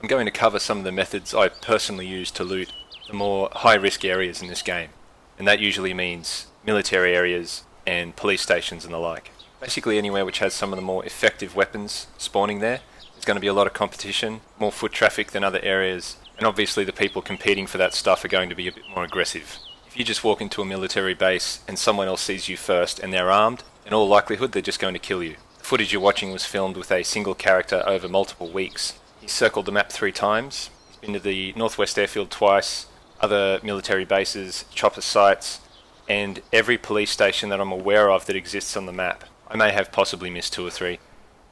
I'm going to cover some of the methods I personally use to loot the more high-risk areas in this game, and that usually means military areas and police stations and the like. Basically anywhere which has some of the more effective weapons spawning there. There's going to be a lot of competition, more foot traffic than other areas, and obviously the people competing for that stuff are going to be a bit more aggressive. If you just walk into a military base and someone else sees you first and they're armed, in all likelihood they're just going to kill you. The footage you're watching was filmed with a single character over multiple weeks. He's circled the map 3 times, he's been to the Northwest Airfield twice, other military bases, chopper sites, and every police station that I'm aware of that exists on the map. I may have possibly missed 2 or 3.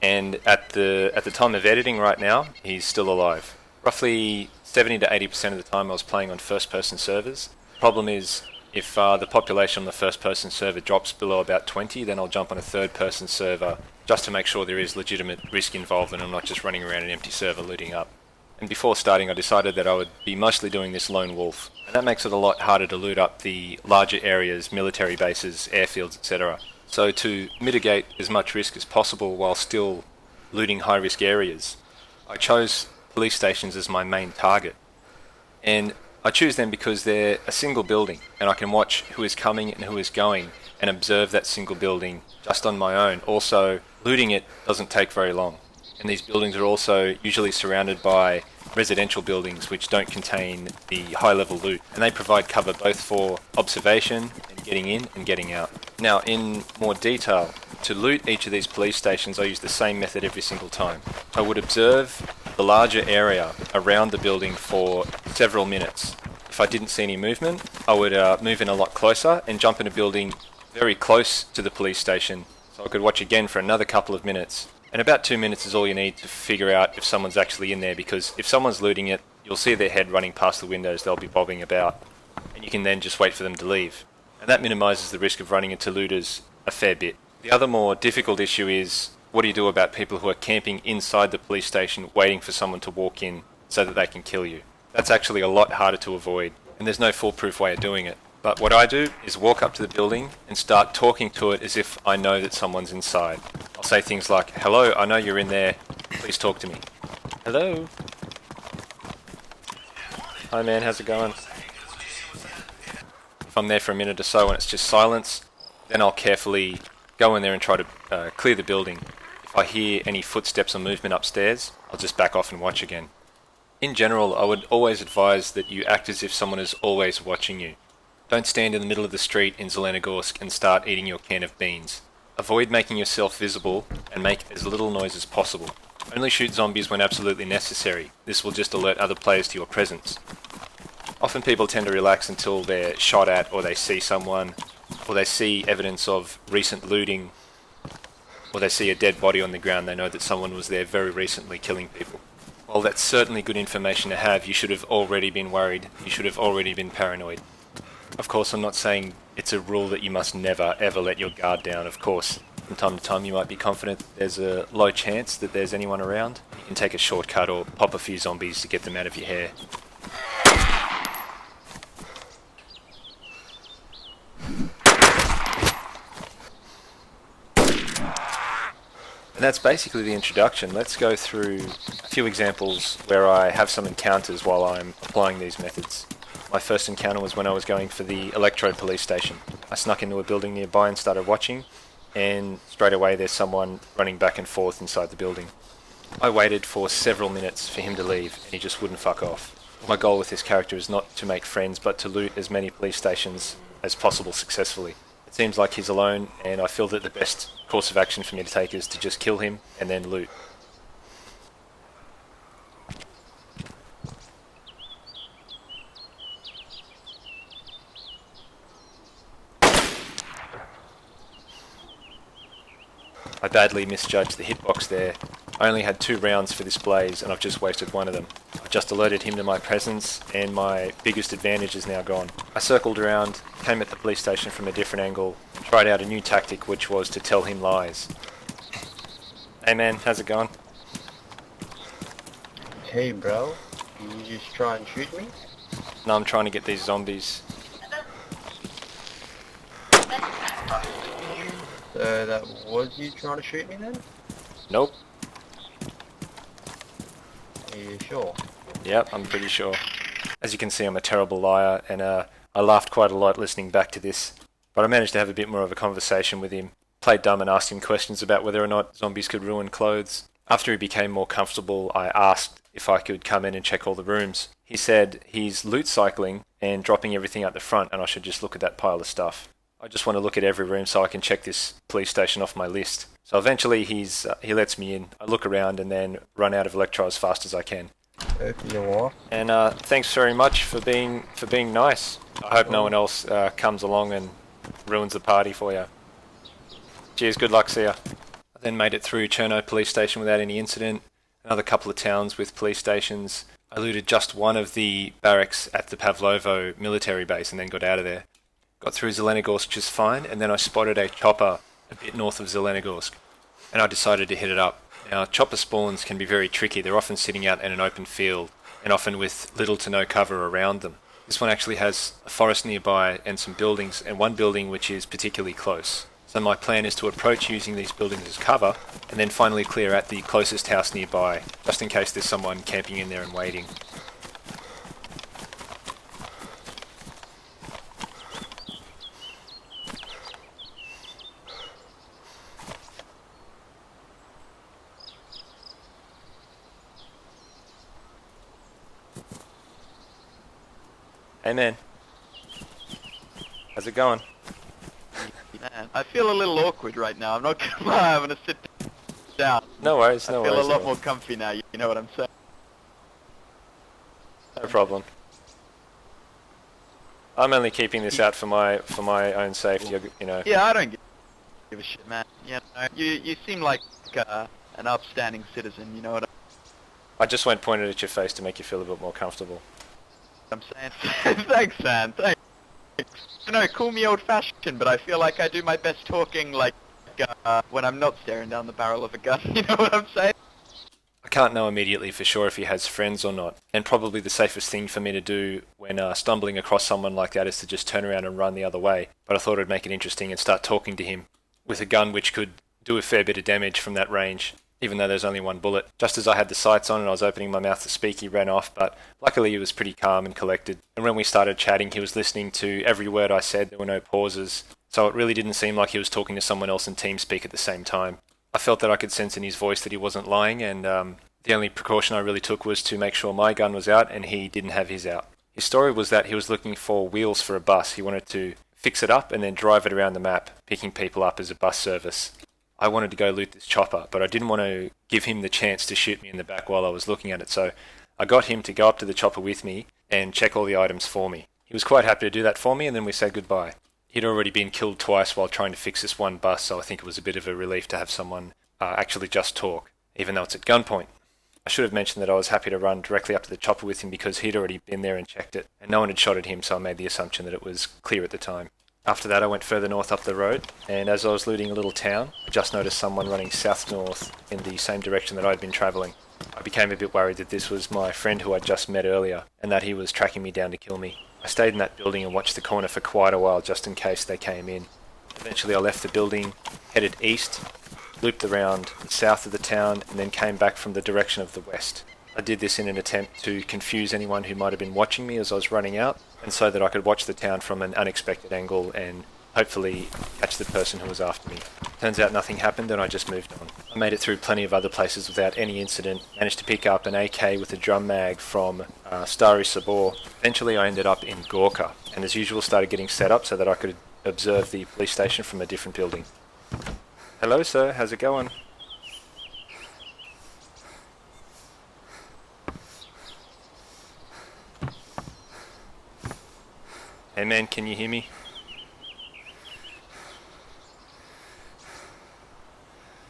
And at the time of editing right now, he's still alive. Roughly 70 to 80% of the time I was playing on first-person servers. Problem is, if the population on the first-person server drops below about 20, then I'll jump on a third-person server just to make sure there is legitimate risk involved and I'm not just running around an empty server looting up. And before starting, I decided that I would be mostly doing this lone wolf, and that makes it a lot harder to loot up the larger areas, military bases, airfields, etc. So to mitigate as much risk as possible while still looting high-risk areas, I chose police stations as my main target. And I choose them because they're a single building, and I can watch who is coming and who is going and observe that single building just on my own. Also, looting it doesn't take very long. And these buildings are also usually surrounded by residential buildings which don't contain the high-level loot, and they provide cover both for observation and getting in and getting out. Now, in more detail, to loot each of these police stations I use the same method every single time. I would observe the larger area around the building for several minutes. If I didn't see any movement, I would move in a lot closer and jump in a building very close to the police station, so I could watch again for another couple of minutes. And about 2 minutes is all you need to figure out if someone's actually in there, because if someone's looting it, you'll see their head running past the windows, they'll be bobbing about, and you can then just wait for them to leave. And that minimises the risk of running into looters a fair bit. The other more difficult issue is, what do you do about people who are camping inside the police station waiting for someone to walk in so that they can kill you? That's actually a lot harder to avoid, and there's no foolproof way of doing it. But what I do is walk up to the building and start talking to it as if I know that someone's inside. I'll say things like, "Hello, I know you're in there, please talk to me." "Hello? Hi man, how's it going?" If I'm there for a minute or so and it's just silence, then I'll carefully go in there and try to clear the building. If I hear any footsteps or movement upstairs, I'll just back off and watch again. In general, I would always advise that you act as if someone is always watching you. Don't stand in the middle of the street in Zelenogorsk and start eating your can of beans. Avoid making yourself visible and make as little noise as possible. Only shoot zombies when absolutely necessary. This will just alert other players to your presence. Often people tend to relax until they're shot at, or they see someone, or they see evidence of recent looting, or they see a dead body on the ground. They know that someone was there very recently killing people. While that's certainly good information to have, you should have already been worried. You should have already been paranoid. Of course, I'm not saying it's a rule that you must never ever let your guard down. Of course, from time to time you might be confident that there's a low chance that there's anyone around. You can take a shortcut or pop a few zombies to get them out of your hair. And that's basically the introduction. Let's go through a few examples where I have some encounters while I'm applying these methods. My first encounter was when I was going for the Electrode police station. I snuck into a building nearby and started watching, and straight away there's someone running back and forth inside the building. I waited for several minutes for him to leave, and he just wouldn't fuck off. My goal with this character is not to make friends, but to loot as many police stations as possible successfully. It seems like he's alone, and I feel that the best course of action for me to take is to just kill him and then loot. I badly misjudged the hitbox there. I only had 2 rounds for this blaze and I've just wasted 1 of them. I just alerted him to my presence and my biggest advantage is now gone. I circled around, came at the police station from a different angle, and tried out a new tactic, which was to tell him lies. "Hey man, how's it going?" Hey bro, you just try and shoot me? "No, I'm trying to get these zombies." So that was you trying to shoot me then? "Nope." you sure? Yep, I'm pretty sure. As you can see, I'm a terrible liar, and I laughed quite a lot listening back to this. But I managed to have a bit more of a conversation with him. Played dumb and asked him questions about whether or not zombies could ruin clothes. After he became more comfortable, I asked if I could come in and check all the rooms. He said he's loot cycling and dropping everything out the front, and I should just look at that pile of stuff. I just want to look at every room so I can check this police station off my list. So eventually he lets me in. I look around and then run out of Electro as fast as I can. Open your door. And thanks very much for being nice. I hope no one else comes along and ruins the party for you. Cheers, good luck, see ya. I then made it through Cherno police station without any incident. Another couple of towns with police stations. I looted just one of the barracks at the Pavlovo military base and then got out of there. Got through Zelenogorsk just fine, and then I spotted a chopper a bit north of Zelenogorsk, and I decided to hit it up. Now, chopper spawns can be very tricky. They're often sitting out in an open field, and often with little to no cover around them. This one actually has a forest nearby and some buildings, and one building which is particularly close. So my plan is to approach using these buildings as cover, and then finally clear out the closest house nearby, just in case there's someone camping in there and waiting. Hey man, how's it going? Man, I feel a little awkward right now. I'm not gonna lie. I'm gonna sit down. No worries, no I worries. feel a lot more comfy now. You know what I'm saying? No problem. I'm only keeping this out for my own safety, you know. Yeah, I don't give a shit, man. You seem like an upstanding citizen. You know what I just went pointed at your face to make you feel a bit more comfortable. I'm saying? Thanks, man. Thanks. You know, call me old-fashioned, but I feel like I do my best talking like when I'm not staring down the barrel of a gun. You know what I'm saying? I can't know immediately for sure if he has friends or not, and probably the safest thing for me to do when stumbling across someone like that is to just turn around and run the other way. But I thought it'd make it interesting and start talking to him with a gun which could do a fair bit of damage from that range, even though there's only one bullet. Just as I had the sights on and I was opening my mouth to speak, he ran off, but luckily he was pretty calm and collected. And when we started chatting, he was listening to every word I said. There were no pauses, so it really didn't seem like he was talking to someone else in TeamSpeak at the same time. I felt that I could sense in his voice that he wasn't lying, and the only precaution I really took was to make sure my gun was out and he didn't have his out. His story was that he was looking for wheels for a bus. He wanted to fix it up and then drive it around the map, picking people up as a bus service. I wanted to go loot this chopper, but I didn't want to give him the chance to shoot me in the back while I was looking at it, so I got him to go up to the chopper with me and check all the items for me. He was quite happy to do that for me, and then we said goodbye. He'd already been killed twice while trying to fix this one bus, so I think it was a bit of a relief to have someone actually just talk, even though it's at gunpoint. I should have mentioned that I was happy to run directly up to the chopper with him because he'd already been there and checked it, and no one had shot at him, so I made the assumption that it was clear at the time. After that I went further north up the road, and as I was looting a little town, I just noticed someone running south-north in the same direction that I'd been travelling. I became a bit worried that this was my friend who I'd just met earlier, and that he was tracking me down to kill me. I stayed in that building and watched the corner for quite a while just in case they came in. Eventually I left the building, headed east, looped around south of the town, and then came back from the direction of the west. I did this in an attempt to confuse anyone who might have been watching me as I was running out, and so that I could watch the town from an unexpected angle and hopefully catch the person who was after me. Turns out nothing happened and I just moved on. I made it through plenty of other places without any incident, managed to pick up an AK with a drum mag from Stary Sabor. Eventually I ended up in Gorka, and as usual started getting set up so that I could observe the police station from a different building. Hello sir, how's it going? Hey man, can you hear me?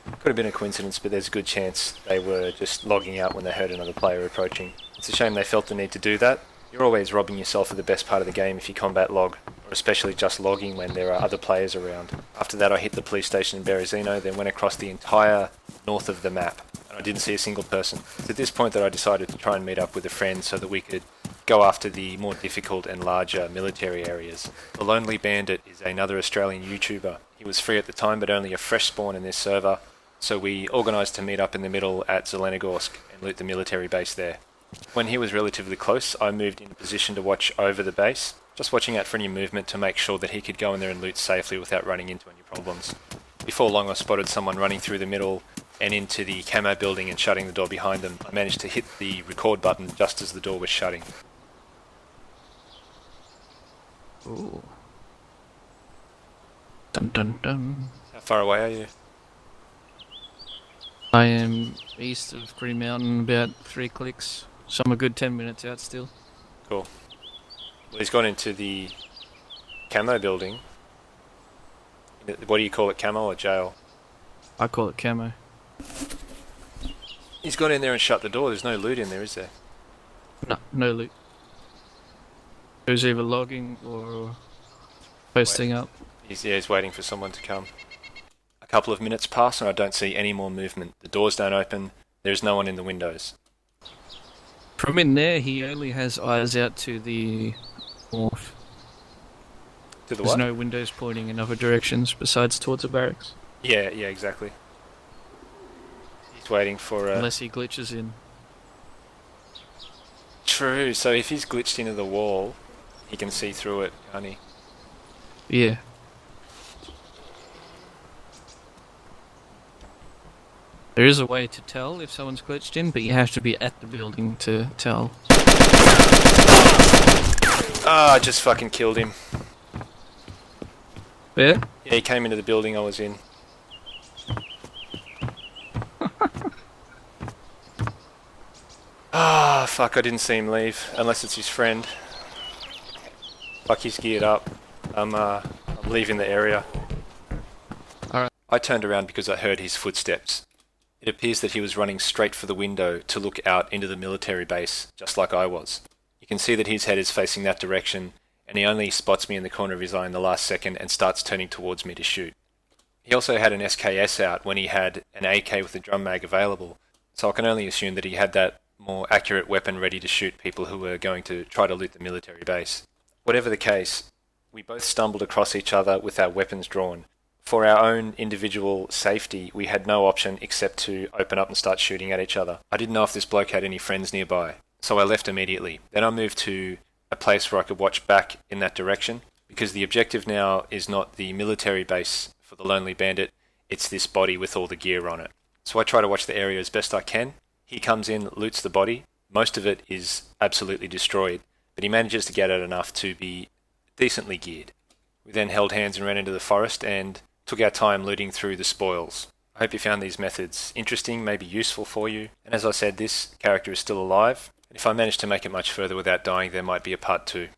Could have been a coincidence, but there's a good chance they were just logging out when they heard another player approaching. It's a shame they felt the need to do that. You're always robbing yourself of the best part of the game if you combat log, or especially just logging when there are other players around. After that I hit the police station in Berezino, then went across the entire north of the map, and I didn't see a single person. It's at this point that I decided to try and meet up with a friend so that we could go after the more difficult and larger military areas. The Lonely Bandit is another Australian YouTuber. He was free at the time, but only a fresh spawn in this server, So we organised to meet up in the middle at Zelenogorsk and loot the military base there. When he was relatively close, I moved into position to watch over the base, just watching out for any movement to make sure that he could go in there and loot safely without running into any problems. Before long, I spotted someone running through the middle and into the camo building and shutting the door behind them. I managed to hit the record button just as the door was shutting. Ooh. Dun dun dun. How far away are you? I am east of Green Mountain, about 3 clicks. So I'm a good 10 minutes out still. Cool. Well, he's gone into the camo building. What do you call it, camo or jail? I call it camo. He's gone in there and shut the door. There's no loot in there, is there? No loot. It was either logging or posting up. He's waiting for someone to come. A couple of minutes pass and I don't see any more movement. The doors don't open. There's no one in the windows. From in there, he only has eyes out to the north. To the There's what? no windows pointing in other directions besides towards the barracks. Yeah, exactly. He's waiting for... Unless he glitches in. True, so if he's glitched into the wall, he can see through it, can't he? Yeah. There is a way to tell if someone's glitched in, but you have to be at the building to tell. Ah, I just fucking killed him. Yeah? Yeah, he came into the building I was in. Ah, fuck, I didn't see him leave, unless it's his friend. Fuck, he's geared up. I'm leaving the area. Alright. I turned around because I heard his footsteps. It appears that he was running straight for the window to look out into the military base, just like I was. You can see that his head is facing that direction, and he only spots me in the corner of his eye in the last second and starts turning towards me to shoot. He also had an SKS out when he had an AK with a drum mag available, so I can only assume that he had that more accurate weapon ready to shoot people who were going to try to loot the military base. Whatever the case, we both stumbled across each other with our weapons drawn. For our own individual safety, we had no option except to open up and start shooting at each other. I didn't know if this bloke had any friends nearby, so I left immediately. Then I moved to a place where I could watch back in that direction, because the objective now is not the military base for the Lonely Bandit, it's this body with all the gear on it. So I try to watch the area as best I can. He comes in, loots the body. Most of it is absolutely destroyed, but he manages to get at enough to be decently geared. We then held hands and ran into the forest and took our time looting through the spoils. I hope you found these methods interesting, maybe useful for you. And as I said, this character is still alive. And if I manage to make it much further without dying, there might be a part 2.